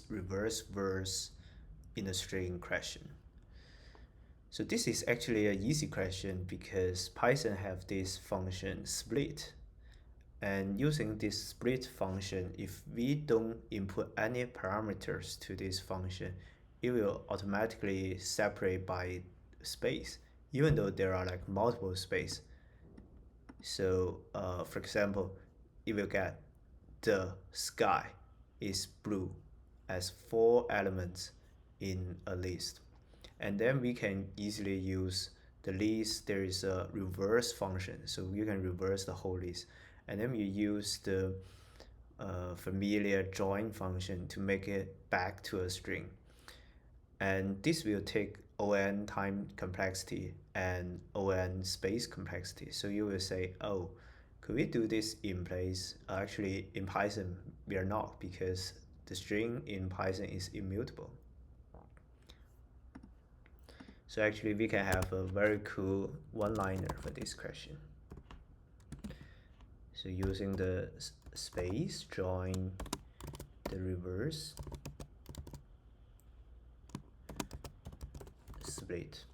reverse verse in a string question. So this is actually an easy question because Python have this function split. And using this split function, if we don't input any parameters to this function, it will automatically separate by space, even though there are like multiple space. So for example, it will get the sky is blue as 4 elements in a list. And then we can easily use the list. There is a reverse function, so you can reverse the whole list. And then you use the familiar join function to make it back to a string. And this will take on time complexity and on space complexity. So you will say, oh, could we do this in place? Actually, in Python, we are not, because the string in Python is immutable. So actually, we can have a very cool one-liner for this question. So using the space, join the reverse split.